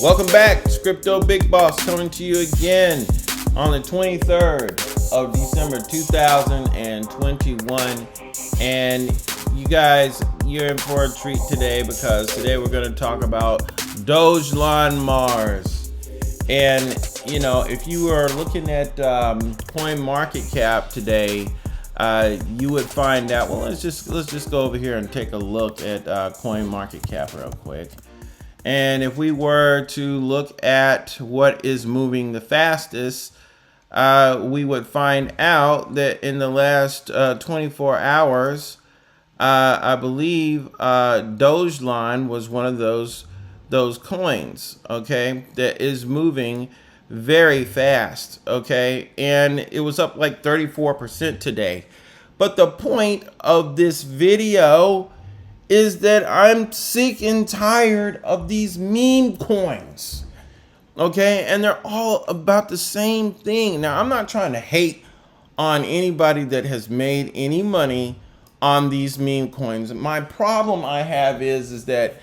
Welcome back. It's Crypto Big Boss coming to you again on the 23rd of December 2021. And you guys, you're in for a treat today because today we're going to talk about Dogelon Mars. And, you know, if you are looking at coin market cap today, you would find out, well, let's just go over here and take a look at coin market cap real quick. And if we were to look at what is moving the fastest, we would find out that in the last 24 hours, I believe Dogelon was one of those coins, okay, that is moving very fast, okay, and it was up like 34% today. But the point of this video is that I'm sick and tired of these meme coins, okay? And they're all about the same thing. Now, I'm not trying to hate on anybody that has made any money on these meme coins. My problem I have is that,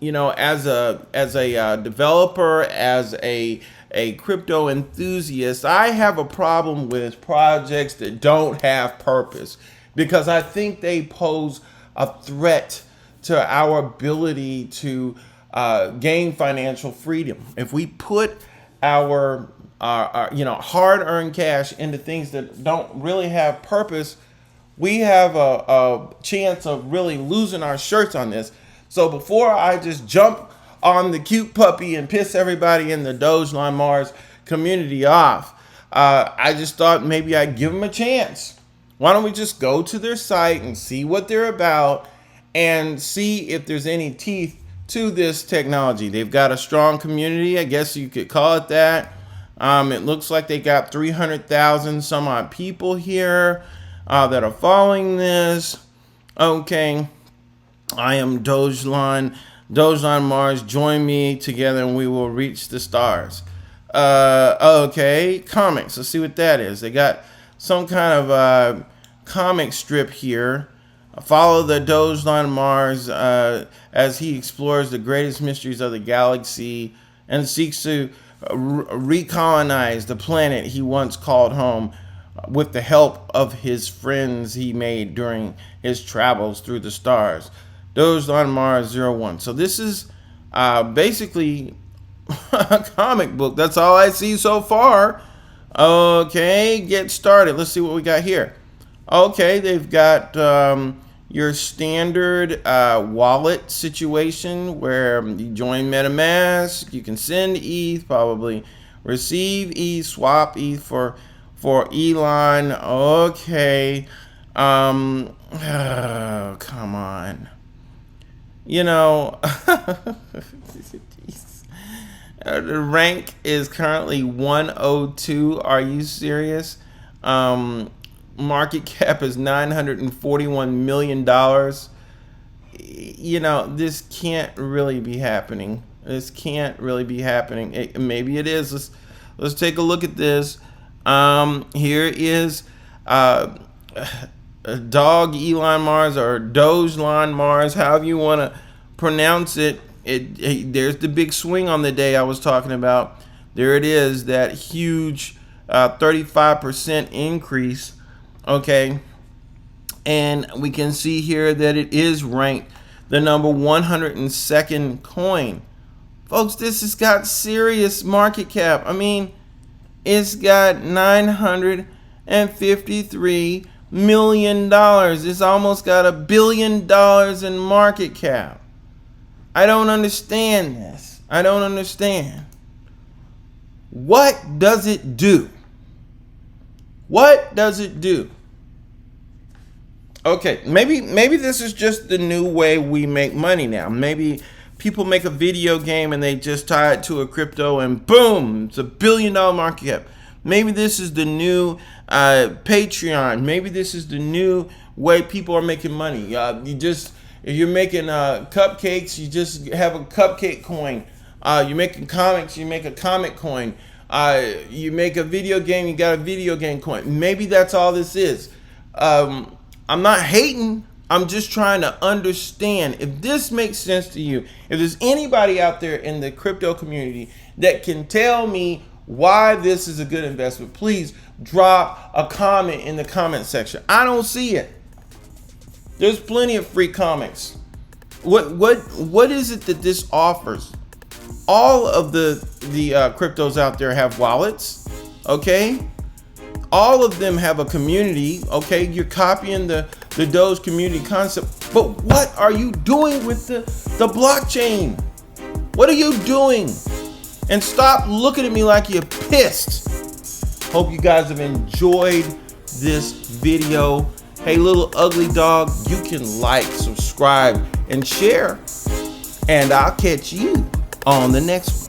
you know, as a developer, as a crypto enthusiast, I have a problem with projects that don't have purpose because I think they pose a threat to our ability to gain financial freedom. If we put our you know, hard-earned cash into things that don't really have purpose, we have a chance of really losing our shirts on this. So before I just jump on the cute puppy and piss everybody in the Dogelon Mars community off, I just thought maybe I'd give them a chance. Why don't we just go to their site and see what they're about and see if there's any teeth to this technology. They've got a strong community, I guess you could call it that. It looks like they got 300,000 some odd people here that are following this. Okay, I am Dogelon Mars. Join me together and we will reach the stars. Okay, comics. Let's see what that is. They got some kind of comic strip here. Follow the Dogelon Mars as he explores the greatest mysteries of the galaxy and seeks to recolonize the planet he once called home with the help of his friends he made during his travels through the stars. Dogelon Mars 01. So this is basically a comic book. That's all I see so far. Okay, get started. Let's see what we got here. Okay, they've got your standard wallet situation where you join MetaMask, you can send ETH, probably receive ETH, swap ETH for Elon. Okay, come on. You know, the rank is currently 102. Are you serious? Market cap is $941 million. You know, this can't really be happening. This can't really be happening. Maybe it is. Let's take a look at this. Here is Dog Elon Mars, or Dogelon Mars, however you want to pronounce it. There's the big swing on the day I was talking about. There it is, that huge 35% increase. Okay, and we can see here that it is ranked the number 102nd coin. Folks, this has got serious market cap. I mean, it's got $953 million. It's almost got $1 billion in market cap. I don't understand this. I don't understand. What does it do? What does it do? Okay, maybe this is just the new way we make money now. Maybe people make a video game and they just tie it to a crypto and boom, it's $1 billion market cap. Maybe this is the new Patreon. Maybe this is the new way people are making if you're making cupcakes, you just have a cupcake coin. You're making comics, you make a comic coin. You make a video game, you got a video game coin. Maybe that's all this is. I'm not hating. I'm just trying to understand if this makes sense to you. If there's anybody out there in the crypto community that can tell me why this is a good investment, please drop a comment in the comment section. I don't see it. There's plenty of free comics. What is it that this offers? All of the cryptos out there have wallets, okay? All of them have a community, okay? You're copying the Doge community concept, but what are you doing with the blockchain? What are you doing? And stop looking at me like you're pissed. Hope you guys have enjoyed this video. Hey, little ugly dog, you can like, subscribe, and share. And I'll catch you on the next one.